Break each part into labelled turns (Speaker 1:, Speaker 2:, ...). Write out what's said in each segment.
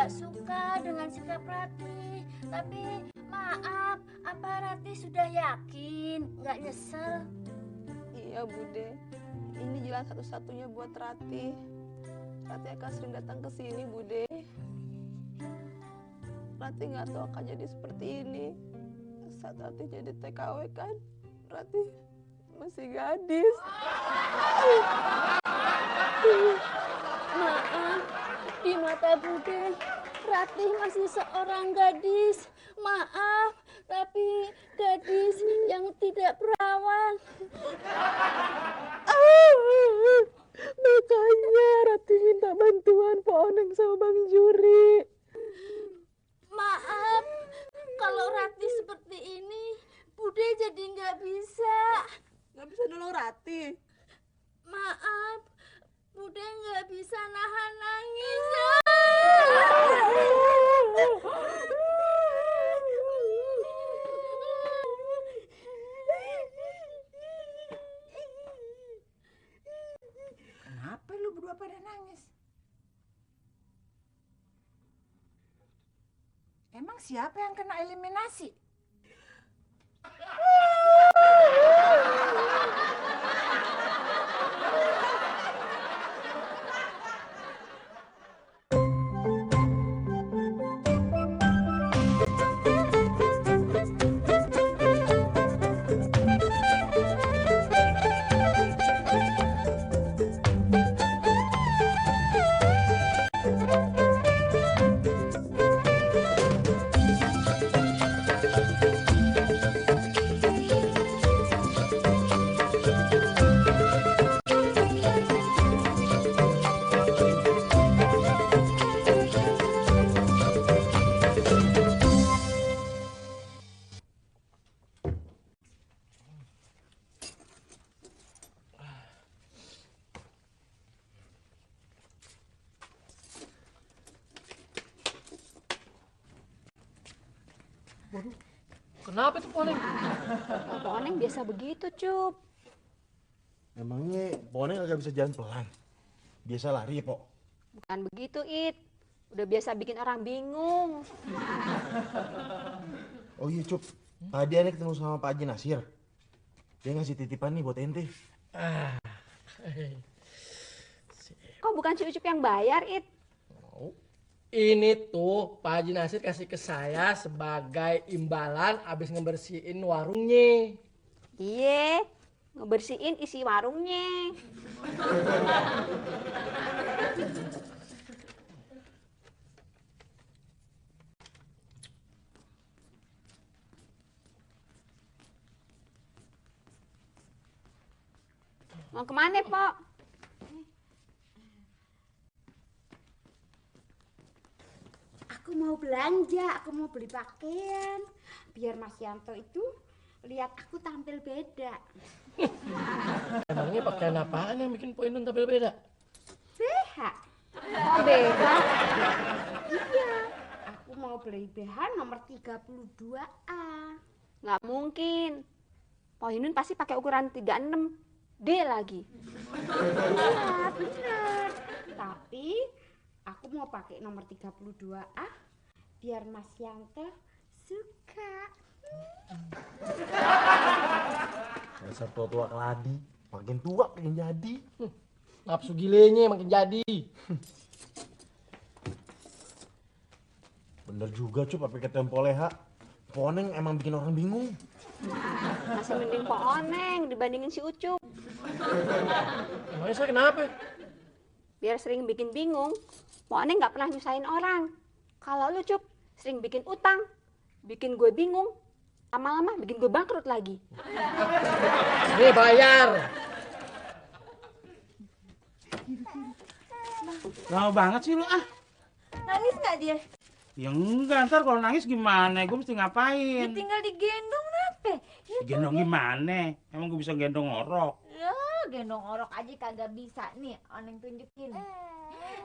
Speaker 1: nggak suka dengan sikap Ratih. Tapi maaf, apa Ratih sudah yakin nggak nyesel?
Speaker 2: Iya Bude, ini jalan satu-satunya buat Ratih. Ratih akan sering datang ke sini Bude. Ratih nggak tahu akan jadi seperti ini. Saat Ratih jadi TKW kan, Ratih masih gadis.
Speaker 1: Maaf, di mata Bude, Ratih masih seorang gadis. Maaf, tapi gadis yang tidak perawan.
Speaker 2: Makanya Ratih minta bantuan Pak Oneng sama Bang Juri.
Speaker 1: Maaf, kalau Ratih seperti ini, Bude jadi nggak bisa.
Speaker 2: Nggak bisa nolong Ratih.
Speaker 1: Maaf, Bude nggak bisa nahan nangis.
Speaker 3: Kenapa lu berdua pada nangis? Emang siapa yang kena eliminasi?
Speaker 4: Waduh, kenapa tuh Poneng?
Speaker 5: Pak Oneng biasa begitu, Cup.
Speaker 6: Emangnya Poneng agak bisa jalan pelan? Biasa lari, Pok?
Speaker 5: Bukan begitu, It. Udah biasa bikin orang bingung.
Speaker 6: Oh iya, Cup. Tadi Ane ketemu sama Pak Haji Nasir. Dia ngasih titipan nih buat ente.
Speaker 5: Kok bukan si Ucup yang bayar, It?
Speaker 4: Ini tuh Pak Haji Nasir kasih ke saya sebagai imbalan abis ngebersihin warungnya.
Speaker 5: Iya, ngebersihin isi warungnya. Mau kemana, Pok?
Speaker 1: Aku mau belanja, aku mau beli pakaian. Biar Mas Yanto itu lihat aku tampil beda.
Speaker 4: Emangnya pakaian apaan yang bikin Po Inun tampil beda?
Speaker 1: BH.
Speaker 5: Oh, beda.
Speaker 1: Iya, aku mau beli BH nomor 32A.
Speaker 5: Nggak mungkin. Po Inun pasti pakai ukuran 36. D lagi.
Speaker 1: Iya, bener. Tapi aku mau pakai nomor 32A biar Mas Yanto suka.
Speaker 6: Dasar tua-tua keladi. Makin tua makin jadi.
Speaker 4: Nafsu gilenya makin jadi.
Speaker 6: Bener juga, Cup. Apa kata Tempo Leha. Poneng emang bikin orang bingung.
Speaker 5: Masih mending Po Oneng dibandingin si Ucup.
Speaker 4: Emangnya saya kenapa?
Speaker 5: Biar sering bikin bingung, Po Oneng nggak pernah nyusahin orang. Kalau lu, Cup, sering bikin utang, bikin gue bingung, lama-lama bikin gue bangkrut lagi.
Speaker 4: Nih bayar.
Speaker 7: Lama banget sih lu ah.
Speaker 1: Nangis nggak dia?
Speaker 7: Ya enggak, ntar kalau nangis gimana? Gue mesti
Speaker 1: Dia
Speaker 7: ngapain?
Speaker 1: tinggal digendong nape?
Speaker 7: Gendong gimana? Emang gue bisa gendong orok?
Speaker 1: Ya, gendong orok aja kagak bisa nih. Oneng tunjukin.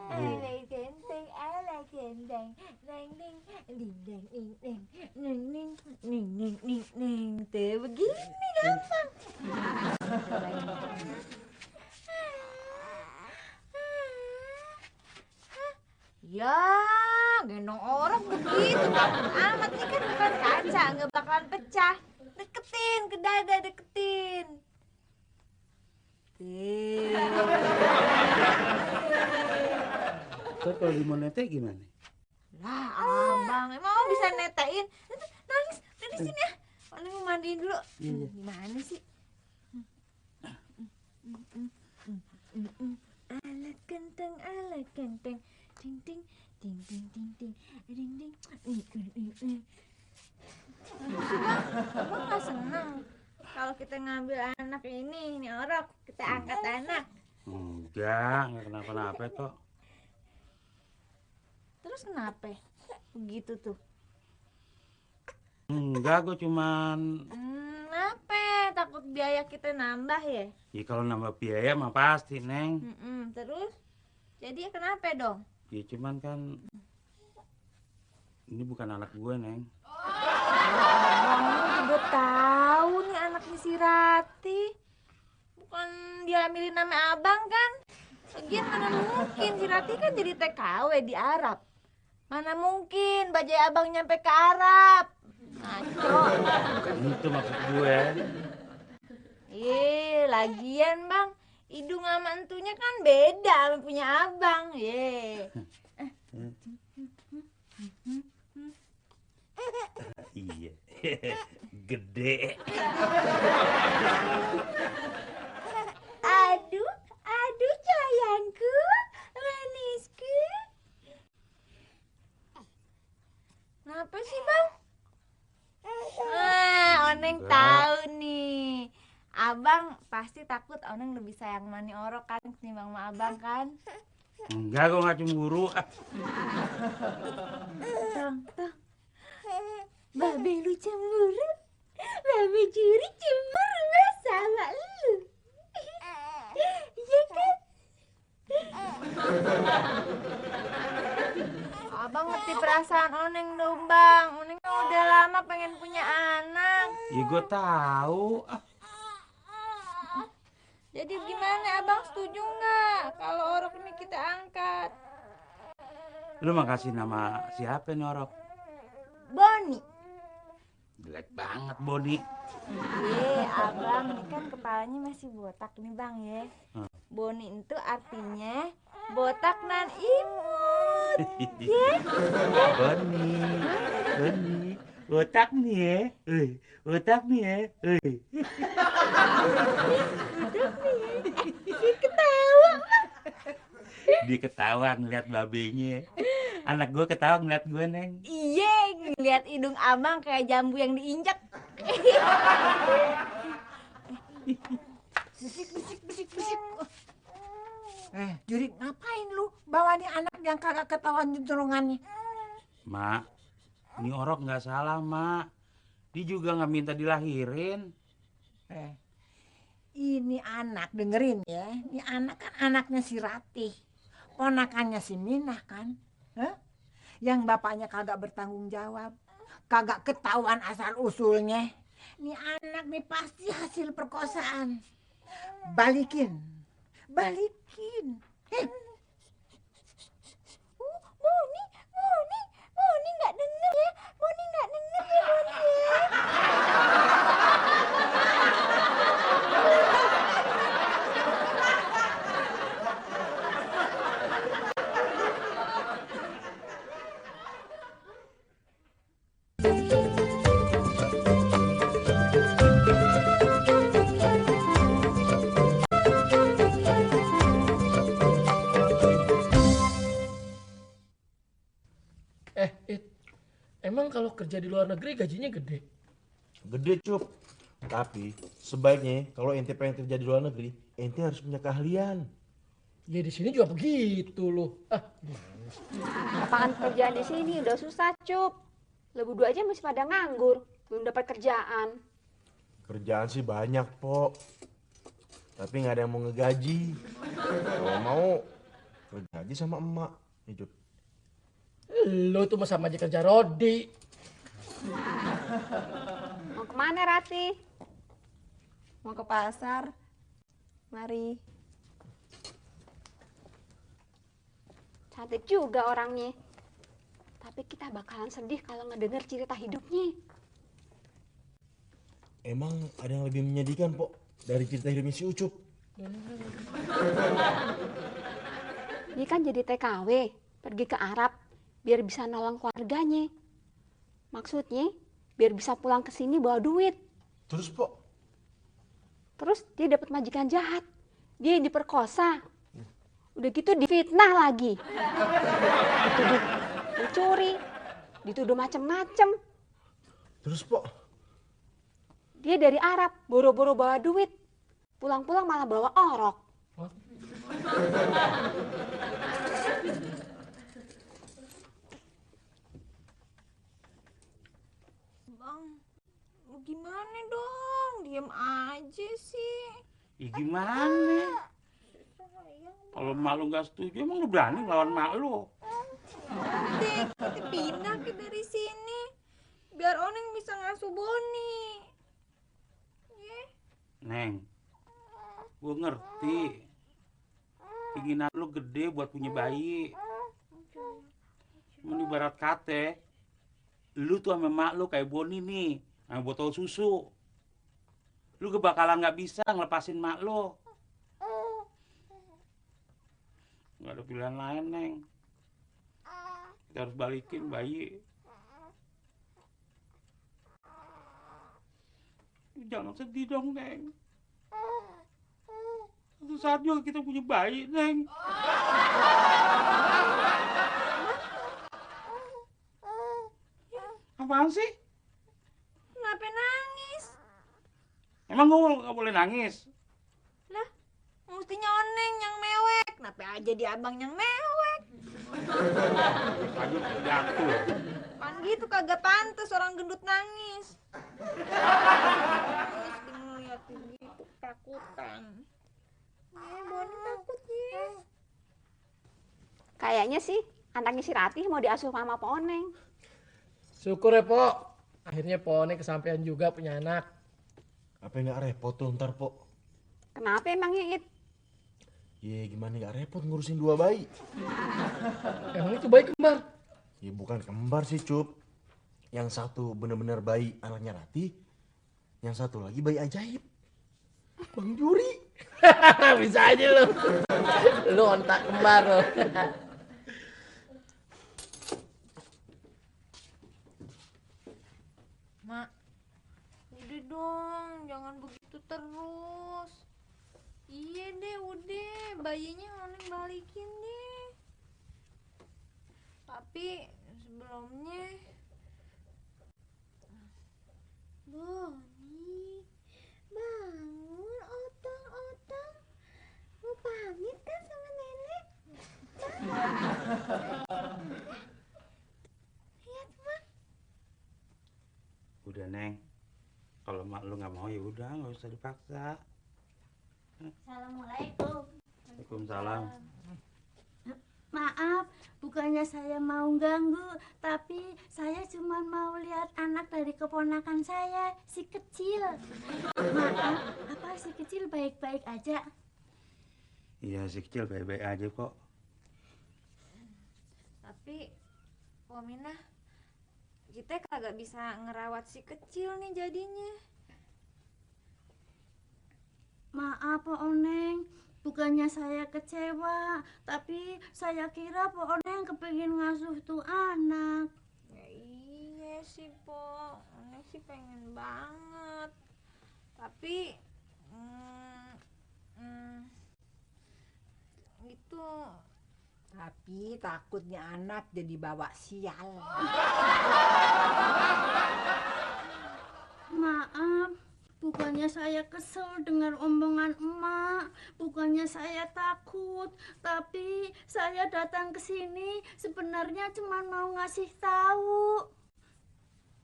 Speaker 1: Alay genteng, alay genteng, neng neng, ding deng ding deng, neng neng, ning neng ning neng. Tuh begini gampang. Ya, gendong orang begitu takut amat nih kan bukan kaca nggak bakalan pecah. Deketin ke dada, deketin.
Speaker 7: Terus kalau mau netek gimana?
Speaker 1: Lah abang emang bisa netain. Nangis di sini ya. Paling mau mandiin dulu. Gimana sih? Alat kenteng, ting ting ting ting ting ting ding ding. Abang nggak senang kalau kita ngambil anak ini orok, kita angkat anak.
Speaker 7: Enggak kenapa-napa kok.
Speaker 1: Terus kenapa? Begitu tuh.
Speaker 7: Enggak, gue cuman...
Speaker 1: Kenapa? Takut biaya kita nambah ya?
Speaker 7: Ya kalau nambah biaya mah pasti, Neng.
Speaker 1: Terus? Jadi kenapa dong?
Speaker 7: Ya cuman kan... Ini bukan anak gue, Neng.
Speaker 1: Abang udah tahu nih anaknya si Rati. Bukan dia ambilin nama abang kan? Lagian mana mungkin si Rati kan jadi TKW di Arab. Mana mungkin bajai abang nyampe ke Arab. Ngaco.
Speaker 7: Bukan itu maksud gue.
Speaker 1: Lagian bang, hidung sama entunya kan beda sama punya abang.
Speaker 7: Iya. Gede.
Speaker 1: Aduh sayangku, manisku. Kenapa sih bang? Oneng tahu nih. Abang pasti takut Oneng lebih sayang mani orok kan ketimbang sama abang kan?
Speaker 7: Enggak, gue gak cemburu.
Speaker 1: Tong. Babe lu cemburu. Babe curi cemburu sama lu. Iya kan? Abang ngerti perasaan Oneng dong bang. Oneng udah lama pengen punya anak.
Speaker 7: Ya gue tahu.
Speaker 1: Jadi gimana abang setuju nggak kalau orok ini kita angkat?
Speaker 7: Lu mau kasih nama siapa nih orok?
Speaker 1: Boni.
Speaker 7: Jelek banget, Boni.
Speaker 1: Abang ini kan kepalanya masih botak nih bang ya. Boni itu artinya botak nan imut.
Speaker 7: Boni, botak nih ya. Botak nih ya.
Speaker 1: Ketawa.
Speaker 7: Dia ketawa ngeliat babenya. Anak gue ketawa ngeliat gue, Neng.
Speaker 1: Iya, ngeliat hidung abang kayak jambu yang diinjak. Bisik.
Speaker 3: Juri, ngapain lu bawa nih anak yang kagak ketahuan juntrungannya?
Speaker 7: Mak, ini orok nggak salah, Mak. Dia juga nggak minta dilahirin.
Speaker 3: Ini anak, dengerin ya. Ini anak kan anaknya si Ratih. Ponakannya si Minah kan. Yang bapaknya kagak bertanggung jawab. Kagak ketahuan asal usulnya. Ini anak nih pasti hasil perkosaan. Balikin.
Speaker 1: Boni nggak denger ya. Boni nggak denger ya, Boni ya.
Speaker 4: Emang kalau kerja di luar negeri gajinya gede?
Speaker 6: Gede cup. Tapi sebaiknya kalau ente pengen kerja di luar negeri, ente harus punya keahlian.
Speaker 4: Ya di sini juga begitu loh.
Speaker 5: Lapangan pekerjaan di sini udah susah, Cup. Lo berdua aja masih pada nganggur, belum dapat kerjaan.
Speaker 6: Kerjaan sih banyak, Pok. Tapi nggak ada yang mau ngegaji. Kalau mau kerja aja sama emak. Nih, Cup.
Speaker 4: Lo tuh sama aja kerja rodi.
Speaker 5: Mau kemana, Rati? Mau ke pasar. Mari. Cantik juga orangnya. Tapi kita bakalan sedih kalau ngedenger cerita hidupnya.
Speaker 6: Emang ada yang lebih menyedihkan, Pok, dari cerita hidupnya si Ucup?
Speaker 5: Dia kan jadi TKW, pergi ke Arab biar bisa nolong keluarganya. Maksudnya biar bisa pulang ke sini bawa duit.
Speaker 6: Terus, Pok?
Speaker 5: Terus dia dapat majikan jahat. Dia diperkosa. Udah gitu difitnah lagi. Dituduh mencuri, dituduh macem-macem.
Speaker 6: Terus, Pok?
Speaker 5: Dia dari Arab, boro-boro bawa duit. Pulang-pulang malah bawa orok.
Speaker 1: Bang, lu gimana dong? Diem aja sih.
Speaker 7: Ya gimana? Kalau mak lu nggak setuju, emang lu berani ngelawan mak lu?
Speaker 1: Dek, kita pindah ke dari sini. Biar Oneng bisa ngasuh Boni.
Speaker 7: Neng, gue ngerti. Keinginan lu gede buat punya bayi. Cuman ibarat kate, lu tuh sama mak lu kayak Boni nih, sama botol susu. Lu bakalan nggak bisa ngelepasin mak lu. Nggak ada pilihan lain, Neng. Kita harus balikin bayi. Jangan sedih dong, Neng. Suatu saat juga kita punya bayi, Neng. Apaan sih?
Speaker 1: Kenapa nangis?
Speaker 7: Emang gue nggak boleh nangis?
Speaker 1: Lah, mestinya Oneng yang mewek. Kenapa aja di abang yang mewek?
Speaker 7: Ayo jatuh.
Speaker 1: Kan gitu kagak pantas orang gendut nangis. Terus dia ngeliatin gitu takutan. Boni takut ya.
Speaker 5: Kayaknya sih anaknya si Ratih mau diasuh sama Pak Oneng.
Speaker 4: Syukur ya, Pok. Akhirnya Pok Oneng kesampaian juga punya anak.
Speaker 6: Apa nggak repot tuh ntar, Pok?
Speaker 5: Kenapa emangnya, It?
Speaker 6: Ya gimana nggak repot ngurusin 2 bayi?
Speaker 4: Emang itu bayi kembar?
Speaker 6: Ya bukan kembar sih, Cup. Yang satu bener-bener bayi anaknya Ratih. Yang satu lagi bayi ajaib. Bang Juri.
Speaker 4: Bisa aja lu. Lu ontak kembar lu.
Speaker 1: Mak, udah dong, jangan begitu terus. Iya deh, udah, bayinya Oneng balikin deh. Tapi sebelumnya, Boni, bangun, otong. Mau pamit kan sama nenek? Lihat, Mak.
Speaker 7: Udah, Neng. Kalau mak lu nggak mau ya udah, nggak usah dipaksa.
Speaker 1: Assalamualaikum.
Speaker 7: Waalaikumsalam.
Speaker 8: Maaf, bukannya saya mau ganggu, tapi saya cuma mau lihat anak dari keponakan saya, si kecil. Maaf, apa si kecil baik-baik aja?
Speaker 7: Iya, si kecil baik-baik aja kok.
Speaker 1: Tapi, Pominah, kita kagak bisa ngerawat si kecil nih jadinya.
Speaker 8: Maaf, Pak Oneng. Bukannya saya kecewa, tapi saya kira Pak Oneng kepengin ngasuh tuh anak.
Speaker 1: Ya iya sih, Po. Oneng sih pengen banget. Tapi, gitu.
Speaker 3: Tapi takutnya anak jadi bawa sial.
Speaker 8: Maaf, bukannya saya kesel dengar omongan emak, bukannya saya takut, tapi saya datang ke sini sebenarnya cuma mau ngasih tahu.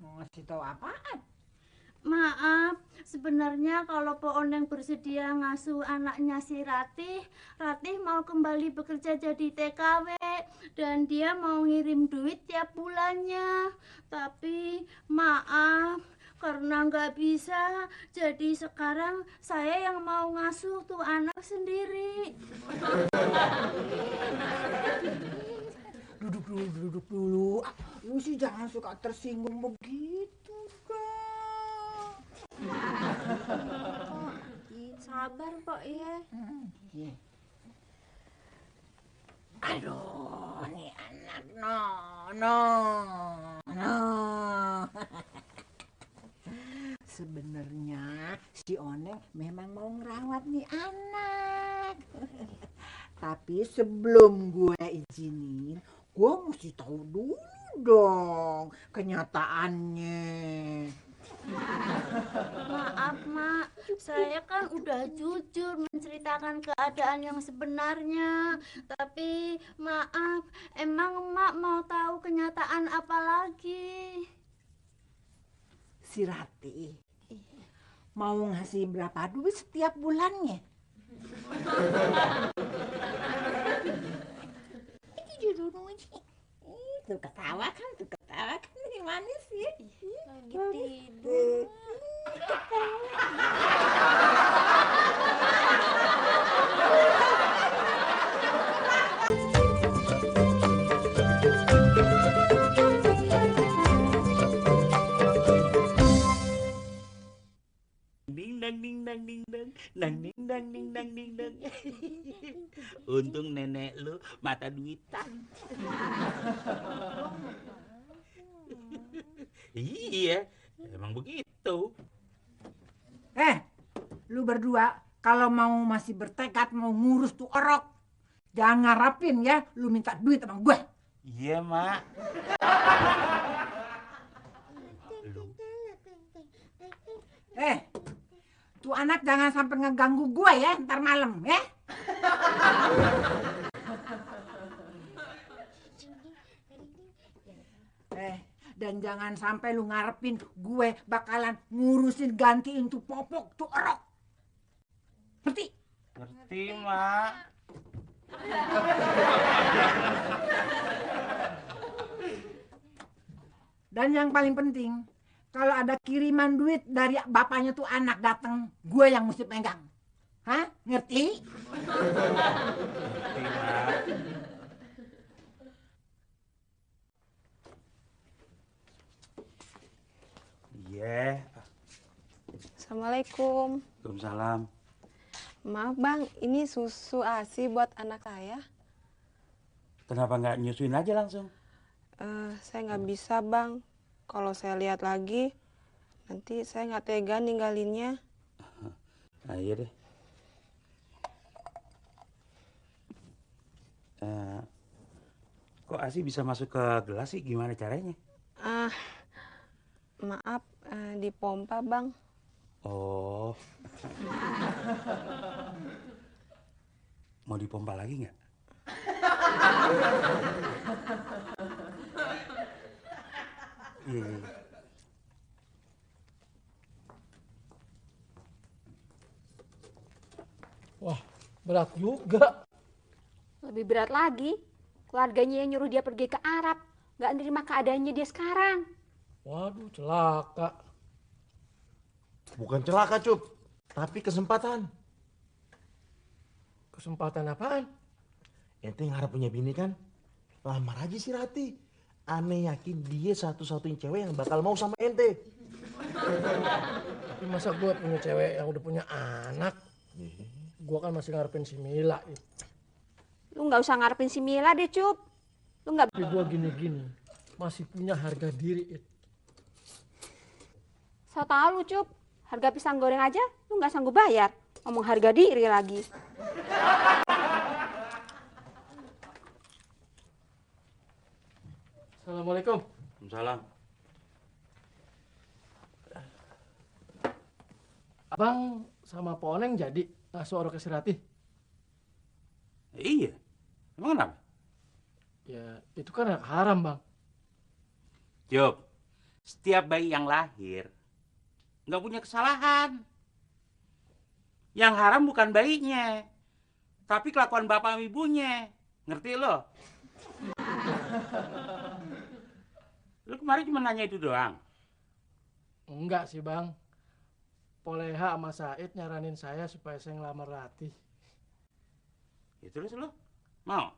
Speaker 3: Mau ngasih tahu apaan?
Speaker 8: Maaf, sebenarnya kalau Po Oneng bersedia ngasuh anaknya si Ratih, Ratih mau kembali bekerja jadi TKW dan dia mau ngirim duit tiap bulannya. Tapi maaf, karena nggak bisa, jadi sekarang saya yang mau ngasuh tuh anak sendiri.
Speaker 3: Duduk dulu. Lu sih jangan suka tersinggung begitu, Kak.
Speaker 1: Sabar Pok ya.
Speaker 3: Aduh, nih anak no. Sebenarnya si Oneng memang mau ngerawat nih anak. Tapi sebelum gue izinin, gue mesti tahu dulu dong kenyataannya.
Speaker 8: Maaf, Mak. Saya kan udah jujur menceritakan keadaan yang sebenarnya. Tapi maaf, emang Mak mau tahu kenyataan apa lagi?
Speaker 3: Si Rati mau ngasih berapa duit setiap bulannya? Tuh ketawa kan gimana sih?
Speaker 1: Lagi tidur.
Speaker 7: Ding dang ding dang ding dang dang ding dang ding dang ding dang. Untung nenek lu mata duitan. Iya, emang begitu.
Speaker 3: Lu berdua kalau mau masih bertekad mau ngurus tuh orok, jangan ngarapin ya lu minta duit sama gue.
Speaker 7: Iya, Mak.
Speaker 3: Tuh anak jangan sampai ngeganggu gue ya ntar malam ya. Dan jangan sampai lu ngarepin gue bakalan ngurusin gantiin tuh popok tuh orok. Ngerti?
Speaker 7: Ngerti, Mak.
Speaker 3: Dan yang paling penting, kalau ada kiriman duit dari bapaknya tuh anak datang, gue yang mesti pegang. Hah? Ngerti?
Speaker 7: Ngerti, Mak. Iya.
Speaker 2: Assalamualaikum.
Speaker 7: Waalaikumsalam.
Speaker 2: Maaf bang, ini susu ASI buat anak saya.
Speaker 7: Kenapa nggak nyusuin aja langsung?
Speaker 2: Saya nggak bisa bang. Kalau saya lihat lagi, nanti saya nggak tega ninggalinnya.
Speaker 7: Nah, iya deh. Kok ASI bisa masuk ke gelas sih? Gimana caranya?
Speaker 2: Maaf, dipompa bang.
Speaker 7: Oh. Mau dipompa lagi nggak? Iya.
Speaker 4: Wah, berat juga.
Speaker 5: Lebih berat lagi, keluarganya yang nyuruh dia pergi ke Arab, nggak nerima keadaannya dia sekarang.
Speaker 4: Waduh, celaka.
Speaker 6: Bukan celaka, Cup. Tapi kesempatan.
Speaker 4: Kesempatan apaan?
Speaker 6: Ente ngarep punya bini kan? Lamar aja si Rati. Aneh yakin dia satu-satunya cewek yang bakal mau sama ente.
Speaker 4: Tapi masa gue punya cewek yang udah punya anak? Gue kan masih ngarepin si Mila.
Speaker 5: Lu nggak usah ngarepin si Mila deh, Cup. Lu nggak.
Speaker 4: Tapi gue gini-gini, masih punya harga diri.
Speaker 5: So tau lu, Cup. Harga pisang goreng aja lu nggak sanggup bayar. Ngomong harga diri lagi.
Speaker 4: Assalamualaikum.
Speaker 7: Waalaikumsalam.
Speaker 4: Abang sama Pak Oneng jadi ngasuh orok ke si Ratih?
Speaker 7: Iya. Emang kenapa?
Speaker 4: Ya, itu kan haram, Bang.
Speaker 7: Job, setiap bayi yang lahir nggak punya kesalahan. Yang haram bukan bayinya, tapi kelakuan bapak sama ibunya. Ngerti lo? Lu kemarin cuma nanya itu doang?
Speaker 4: Enggak sih, Bang. Poleha sama Said nyaranin saya supaya saya ngelamar Ratih.
Speaker 7: Ya terus lo mau?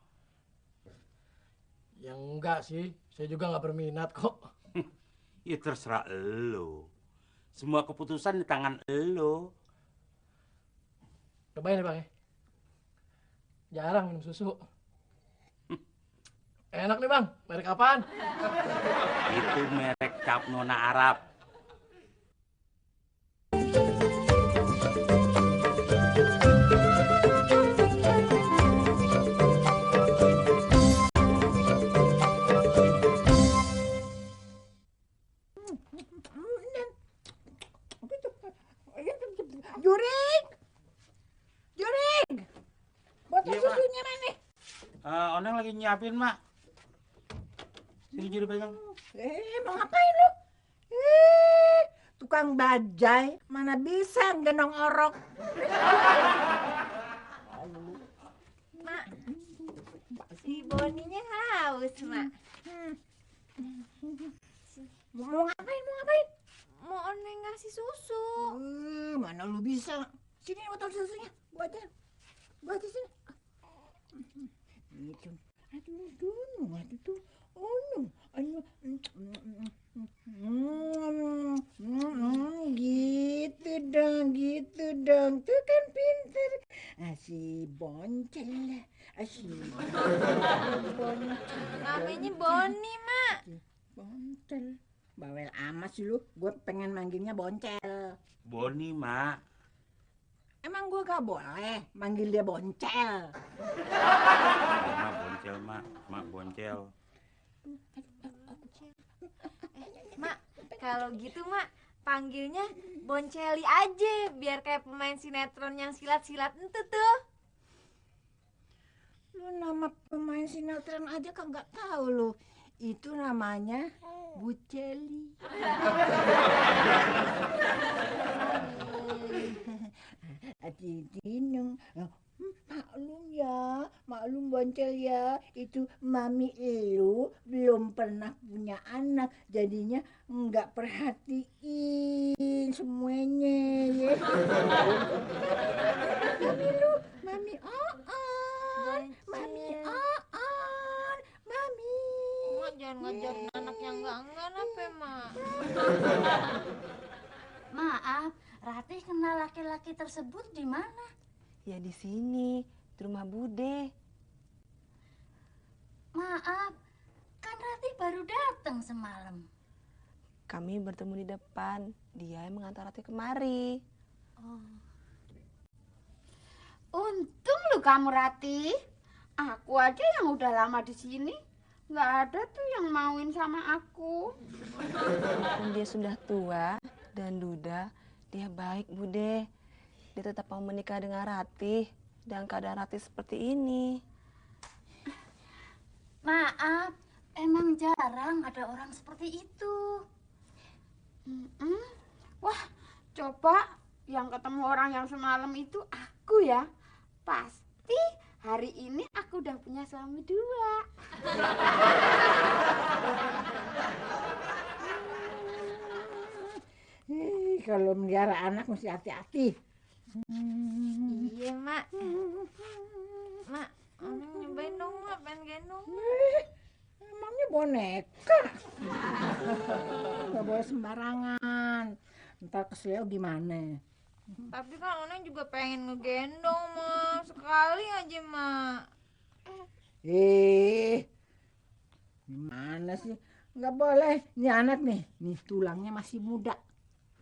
Speaker 4: Ya enggak sih, saya juga nggak berminat kok.
Speaker 7: Ya terserah elo. Semua keputusan di tangan elo.
Speaker 4: Cobain nih Bang ya. Jarang minum susu. Enak nih Bang, merek apaan?
Speaker 7: Itu merek cap Nona Arab.
Speaker 3: Juring! Juring! Botol
Speaker 7: Iya, Mak.
Speaker 3: susunya mana?
Speaker 7: Oneng lagi nyiapin, Mak. Sini Juri pegang.
Speaker 3: Mau ngapain lu? Tukang bajai, mana bisa gendong orok.
Speaker 1: Mak, si Boninya haus, Mak.
Speaker 3: Mau ngapain, mau ngapain?
Speaker 1: Mau Oneng ngasih susu.
Speaker 3: Mana lu bisa? Sini botol susunya, gua aja sini. Itu, aduh tuh, gitu dong, tuh kan pinter. Si boncel, si boncel.
Speaker 1: Namanya Boni, Mak.
Speaker 3: Boncel, bawel amat sih lu. Gue pengen manggilnya boncel.
Speaker 7: Boni, Mak.
Speaker 3: Emang gue gak boleh manggil dia boncel?
Speaker 7: Mak boncel, Mak. Mak boncel.
Speaker 1: Mak, kalau gitu, Mak, panggilnya Bonceli aja. Biar kayak pemain sinetron yang silat-silat itu tuh.
Speaker 3: Lu nama pemain sinetron aja kagak tahu lu. Itu namanya Buceli. Dinung, maklum boncel ya. Itu mami lu belum pernah punya anak, jadinya nggak perhatiin semuanya ya. Mami on, mami on, mami.
Speaker 1: Mak jangan ngajarin anak yang enggak apa, Mak.
Speaker 8: Maaf, Ratih kenal laki-laki tersebut di mana?
Speaker 2: Ya di sini, di rumah Bude.
Speaker 8: Maaf, kan Ratih baru datang semalam.
Speaker 2: Kami bertemu di depan. Dia yang mengantar Ratih kemari.
Speaker 5: Untung lu kamu, Ratih. Aku aja yang udah lama di sini. Nggak ada tuh yang mauin sama aku.
Speaker 2: Walaupun dia sudah tua dan duda, dia baik, Bude. Dia tetap mau menikah dengan Ratih dan keadaan Ratih seperti ini.
Speaker 8: Maaf, emang jarang ada orang seperti itu.
Speaker 5: Wah, coba yang ketemu orang yang semalam itu aku ya. Pasti hari ini aku udah punya suami 2.
Speaker 3: Kalau melihara anak mesti hati-hati.
Speaker 1: Iya, Mak. Mak, Oneng nyobain dong, Mak. Pengen gendong.
Speaker 3: Emangnya boneka? Gak boleh sembarangan. Ntar kesleo gimana?
Speaker 1: Tapi kan Oneng juga pengen ngegendong, Mak. Sekali aja, Mak.
Speaker 3: Gimana sih? Nggak boleh. Ini anak nih tulangnya masih muda.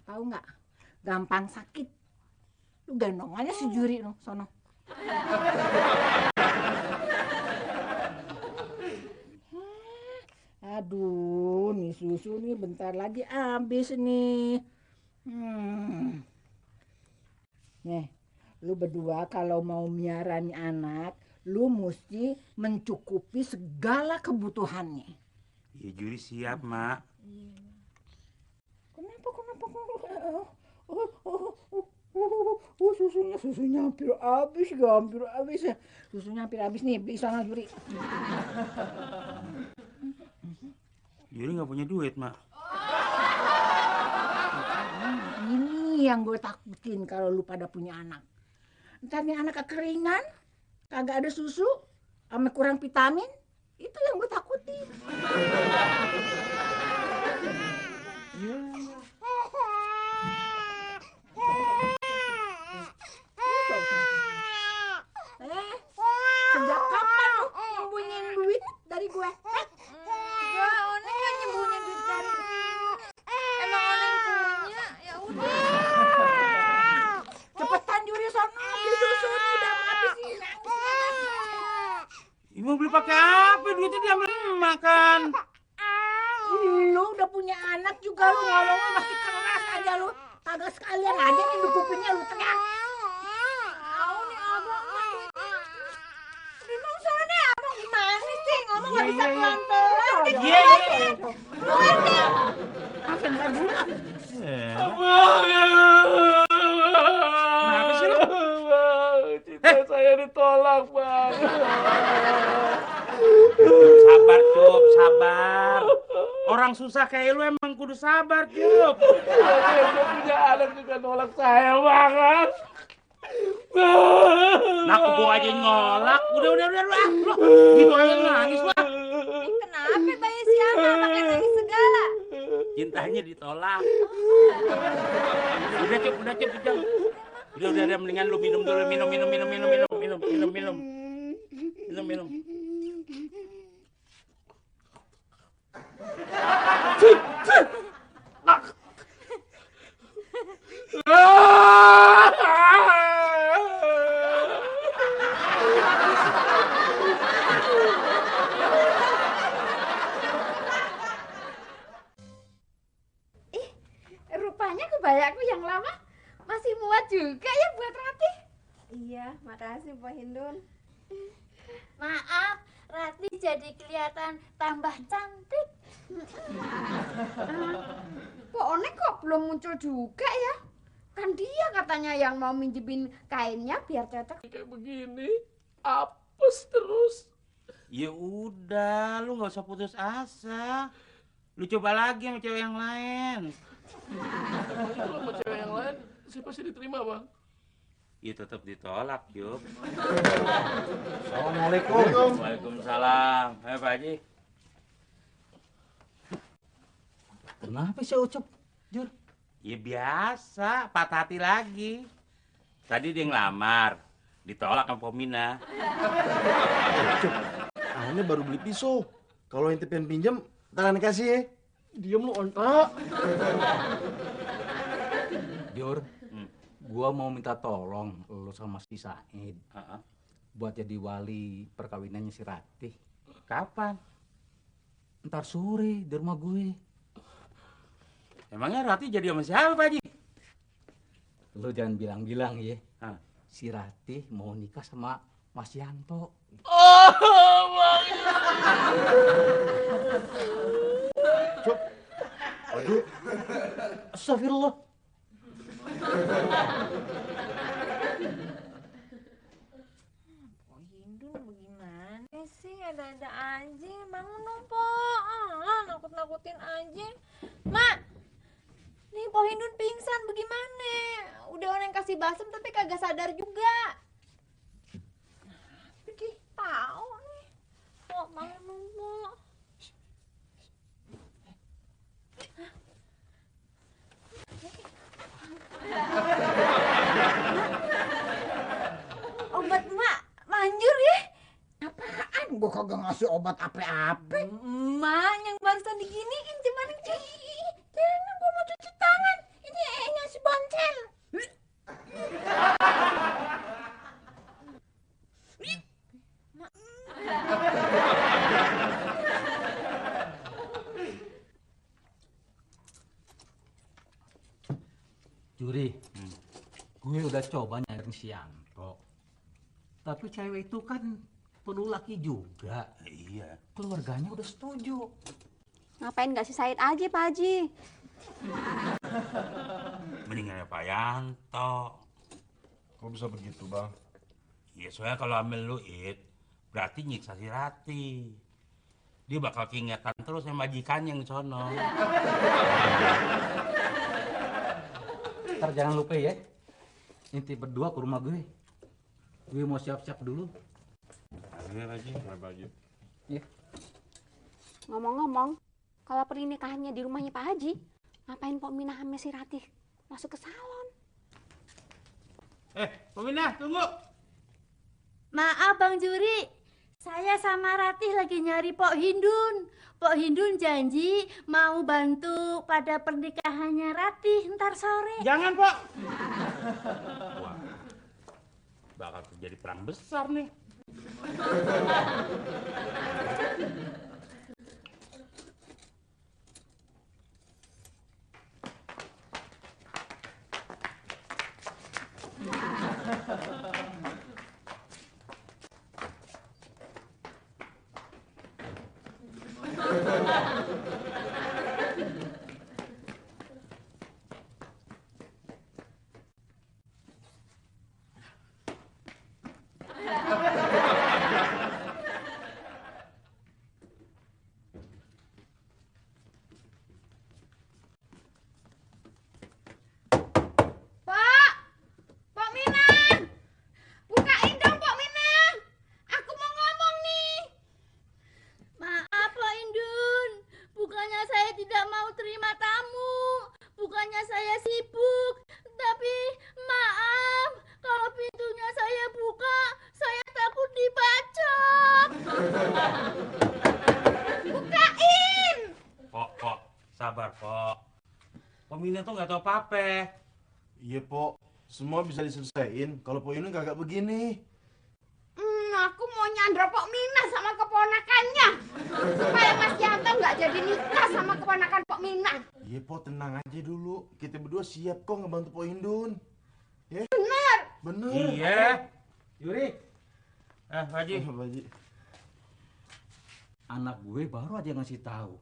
Speaker 3: Tahu nggak? Gampang sakit. Lu gendong aja si Juri no, sono. Aduh, nih susu nih bentar lagi habis nih. Nih, lu berdua kalau mau miara nih anak, lu mesti mencukupi segala kebutuhannya.
Speaker 7: Ya Juri siap, Mak.
Speaker 3: Kenapa? Susunya hampir habis ya. Susunya hampir habis nih, bisa nggak Juri?
Speaker 7: Juri nggak punya duit, Mak.
Speaker 3: Ini yang gue takutin kalau lu pada punya anak. Ntar nih anak kekeringan, kagak ada susu, sama kurang vitamin, Itu yang gue takutin. Sejak kapan lu nyembunyiin duit dari gue?
Speaker 1: Enggak, Oneng nggak nyembunyi duit dari. Emang Oneng punya, ya udah.
Speaker 3: Cepetan Juri sono, beli susu nih udah mau habis ini.
Speaker 7: Mau beli pakai apa? Duitnya diambil makan.
Speaker 3: Lu udah punya anak juga lu ngomongnya masih keras aja lu. Kagak sekalian aja nih kupingnya lu teriak.
Speaker 1: Tahu nih abang mah duitnya. Udah mau sana deh, abang gimana sih? Ngomong nggak bisa pelan-pelan.
Speaker 7: Iya, iya.
Speaker 1: Keluar deh.
Speaker 3: Maafin lagi.
Speaker 7: Kenapa sih lu?
Speaker 4: Cinta saya ditolak, Bang.
Speaker 7: Sabar, Cup, sabar. Orang susah kayak lu emang kudu sabar, Cup.
Speaker 4: Saya punya anak juga nolak saya, Bang.
Speaker 7: Nah, kebo aja nolak. Udah, lu. Gitu aja nangis lah.
Speaker 1: Kenapa bayi siapa pakai nangis segala?
Speaker 7: Cintanya ditolak. Udah, Cup, udah. Udah, mendingan lu minum dulu, minum.
Speaker 1: Rupanya kebayaku yang lama masih muat juga ya buat Ratih.
Speaker 2: Iya, makasih Pak Hindun.
Speaker 8: Maaf, Ratih jadi kelihatan tambah cantik.
Speaker 1: Kok Oneng kok belum muncul juga ya? Kan dia katanya yang mau minjemin kainnya biar cocok.
Speaker 4: Kayak begini, apes terus.
Speaker 7: Ya udah, lu nggak usah putus asa. Lu coba lagi sama cewek yang lain.
Speaker 4: Kalau sama cewek yang lain, saya pasti diterima, Bang.
Speaker 7: Ya tetap ditolak, Jup.
Speaker 6: Assalamualaikum.
Speaker 7: Waalaikumsalam. Pak Haji.
Speaker 9: Kenapa sih Ucup, Jur?
Speaker 7: Ya biasa, patah hati lagi. Tadi dia ngelamar, ditolak sama Pomina.
Speaker 6: Ini baru beli pisau. Kalau ente pengen pinjam, ntar ane kasih ya.
Speaker 4: Diam lu, onta.
Speaker 9: Jur, gua mau minta tolong lu sama si Said buat jadi wali perkawinannya si Ratih.
Speaker 7: Kapan?
Speaker 9: Ntar sore di rumah gue.
Speaker 7: Emangnya Ratih jadi sama siapa, Pak Haji?
Speaker 9: Lu jangan bilang-bilang ya.
Speaker 7: Hah?
Speaker 9: Si Ratih mau nikah sama Mas Yanto.
Speaker 4: Oh, Bang.
Speaker 6: Cuk. Waduh.
Speaker 9: Astagfirullah.
Speaker 1: Oh Hindun bagaimana sih? Ada-ada aja. Bangun dong, Po. Nakut-nakutin aja. Mak, nih Po Hindun pingsan bagaimana? Udah Oneng kasih balsem tapi kagak sadar juga. Pergi tahu nih. Po, bangun dong, Po. Obat mak manjur ya?
Speaker 3: Apaan? Gue kagak ngasih obat apa-apa.
Speaker 1: Emak yang barusan diginiin cuman cuci. Jangan gua mau cuci tangan. Ini ngasih boncel.
Speaker 9: Juri, gue udah coba nyari si Yanto. Tapi cewek itu kan perlu laki juga.
Speaker 7: Iya.
Speaker 9: Keluarganya udah setuju.
Speaker 5: Ngapain nggak si Said aja, Pak Haji?
Speaker 7: Mendingan Pak Yanto.
Speaker 6: Kok bisa begitu, Bang?
Speaker 7: Ya soalnya kalau ambil lu berarti nyiksa si Ratih. Dia bakal keingetan terus sama majikan yang di sono.
Speaker 9: Ntar jangan lupa ya, inti berdua ke rumah gue. Gue mau siap-siap dulu.
Speaker 7: Ayo, Pak Haji.
Speaker 6: Bagi.
Speaker 9: Ya.
Speaker 5: Ngomong-ngomong, kalau pernikahannya di rumahnya Pak Haji, ngapain Pok Minah sama si Ratih masuk ke salon?
Speaker 7: Pok Minah, tunggu.
Speaker 8: Maaf Bang Juri, saya sama Ratih lagi nyari Pok Hindun. Pok Hindun janji mau bantu pada pernikahannya Ratih ntar sore.
Speaker 7: Jangan, Pok. Wah, bakal terjadi perang besar nih.
Speaker 8: Pok Minah, bukain dong Pok Minah. Aku mau ngomong nih. Maaf Pok Indun, bukannya saya tidak mau terima tamu, bukannya saya sibuk, tapi maaf kalau pintunya saya buka, saya takut dibacok. Bukain.
Speaker 7: Pok, sabar, Pok. Pok Minah tuh nggak tahu apa-apa.
Speaker 6: Iya, Pok. Semua bisa diselesain kalau Pok Yunus kagak begini.
Speaker 5: Aku mau nyandra Pok Minah sama keponakannya. Supaya Mas Yanto nggak jadi nikah sama keponakan Pok Minah.
Speaker 6: Iya, Pok, tenang aja dulu. Kita berdua siap kok ngebantu Pok Indun. Ya?
Speaker 5: Bener.
Speaker 6: Bener.
Speaker 7: Iya. Yuri. Pak Haji.
Speaker 6: Pak Haji.
Speaker 9: Anak gue baru aja ngasih tahu.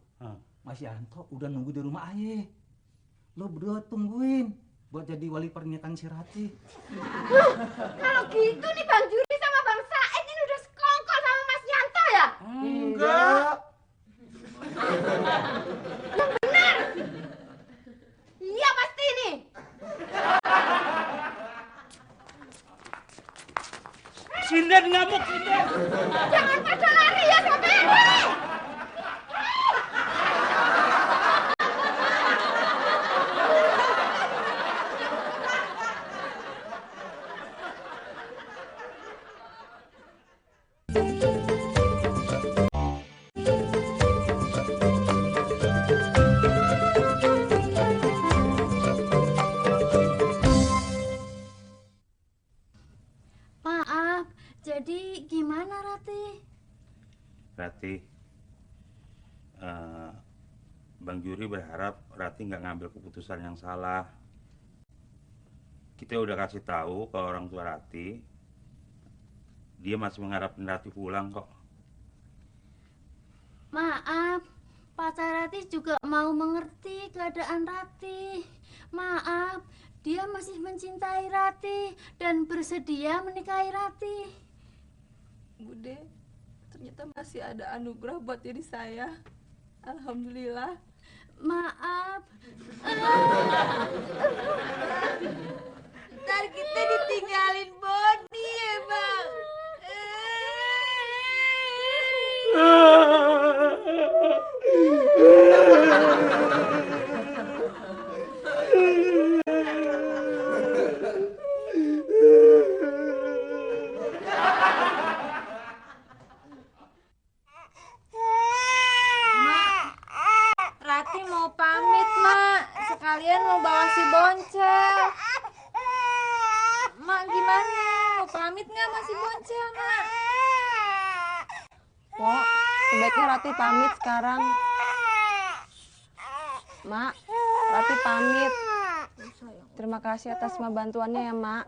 Speaker 9: Mas Yanto udah nunggu di rumah Aye. Lo berdua tungguin buat jadi wali pernikahan si Ratih.
Speaker 5: Kalau gitu nih Bang Juri sama Bang Said ini udah sekongkol sama Mas Yanto ya?
Speaker 6: Enggak.
Speaker 5: Yang benar. Iya pasti nih.
Speaker 7: Sinden ngamuk, Sinden.
Speaker 5: Jangan pada lari ya sampean.
Speaker 8: Maaf, jadi gimana Ratih?
Speaker 7: Ratih, Bang Juri berharap Ratih nggak ngambil keputusan yang salah. Kita udah kasih tahu ke orang tua Ratih, dia masih mengharapkan Ratih pulang kok.
Speaker 8: Maaf, pacar Ratih juga mau mengerti keadaan Ratih. Maaf, dia masih mencintai Ratih dan bersedia menikahi Ratih.
Speaker 2: Bude, ternyata masih ada anugerah buat diri saya. Alhamdulillah.
Speaker 8: Maaf.
Speaker 1: Ntar kita ditinggalin Boni ya Bang. Ratih mau pamit, Mak. Sekalian mau bawa si Boncel. Mak gimana? Mau pamit nggak sama si Boncel, Mak?
Speaker 2: Pok, sebaiknya Ratih pamit sekarang. Mak, Ratih pamit. Terima kasih atas semua bantuannya ya, Mak.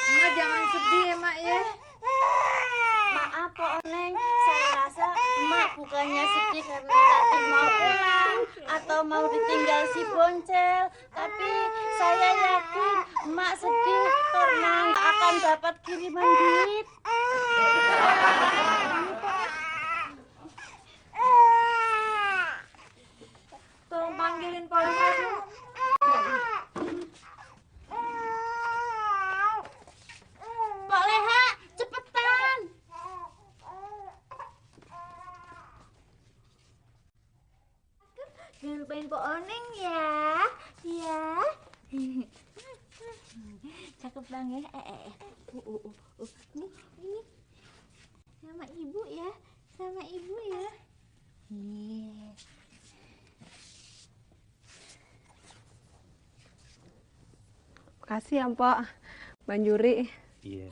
Speaker 1: Mak jangan sedih ya, Mak ya.
Speaker 8: Maaf Pok Oneng, saya rasa Emak bukannya sedih karena Ratih mau pulang atau mau ditinggal si Boncel, tapi saya yakin Emak sedih karena nggak akan dapat kiriman duit.
Speaker 1: Tolong panggilin polisi dulu. Jangan lupain Po Oneng ya. Ya. Cakep Bang ya. Ini. Sama ibu ya. Sama ibu ya. Iya.
Speaker 2: Makasih ya, Mpok. Banjuri.
Speaker 7: Iya.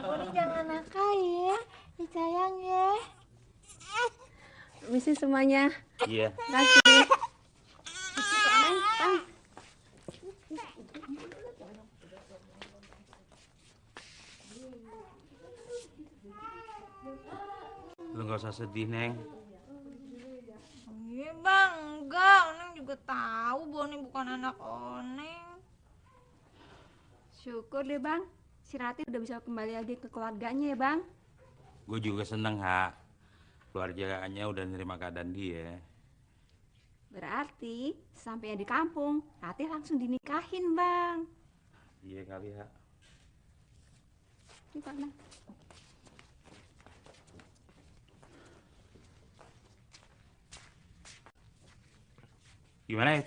Speaker 1: Oneng jangan nakal ya. Sayang ya.
Speaker 2: Misi semuanya.
Speaker 7: Iya.
Speaker 2: Makasih.
Speaker 7: Lu nggak usah sedih, Neng.
Speaker 1: Iya Bang, enggak. Oneng juga tahu Boni bukan anak Oneng.
Speaker 5: Syukur deh Bang, si Rati udah bisa kembali lagi ke keluarganya ya Bang.
Speaker 7: Gue juga seneng, Ha. Keluarganya udah nerima keadaan dia.
Speaker 5: Berarti sampai di kampung, Rati langsung dinikahin Bang.
Speaker 7: Iya kali, Ha.
Speaker 5: Ini Pak Bang.
Speaker 7: Gimana, Ed?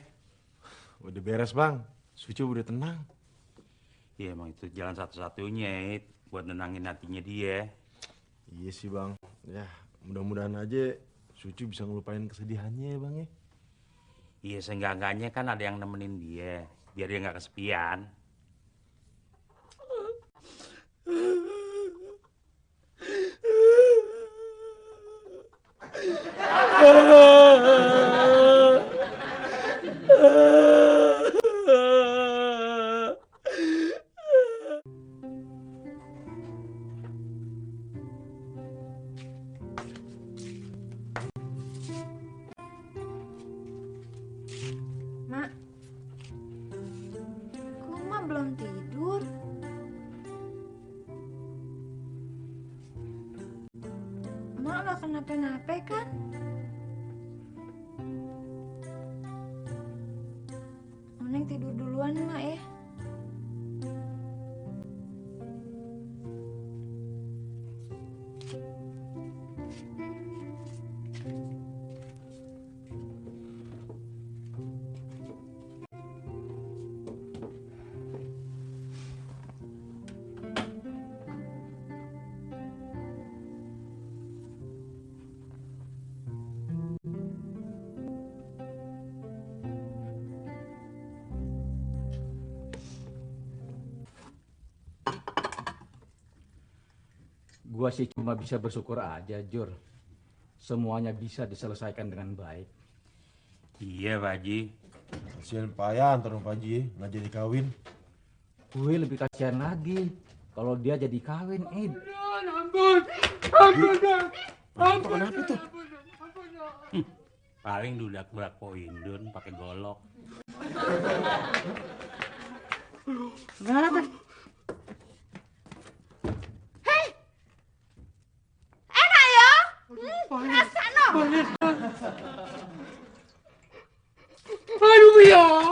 Speaker 6: Udah beres, Bang. Suci udah tenang.
Speaker 7: Iya, emang itu jalan satu-satunya, Ed, buat nenangin hatinya dia.
Speaker 6: Iya sih, Bang. Ya, mudah-mudahan aja Suci bisa ngelupain kesedihannya ya, Bang ya.
Speaker 7: Iya, seenggak-enggaknya kan ada yang nemenin dia, biar dia nggak kesepian.
Speaker 1: Mak, kok Mak belum tidur? Mak gak kenapa-napa kan? Oneng tidur duluan Mak ya.
Speaker 9: Gua sih cuma bisa bersyukur aja, Jur. Semuanya bisa diselesaikan dengan baik.
Speaker 7: Iya, Pak Haji.
Speaker 6: Kasihan Pak Yan, Pak Haji, nggak jadi kawin.
Speaker 9: Gue lebih kasihan lagi kalau dia jadi kawin, Ed.
Speaker 6: Kenapa tuh?
Speaker 7: Paling dudak-dudak poindun pakai golok.
Speaker 9: Kenapa?
Speaker 1: Enak ya? Rasa no.
Speaker 4: Aduh, ya.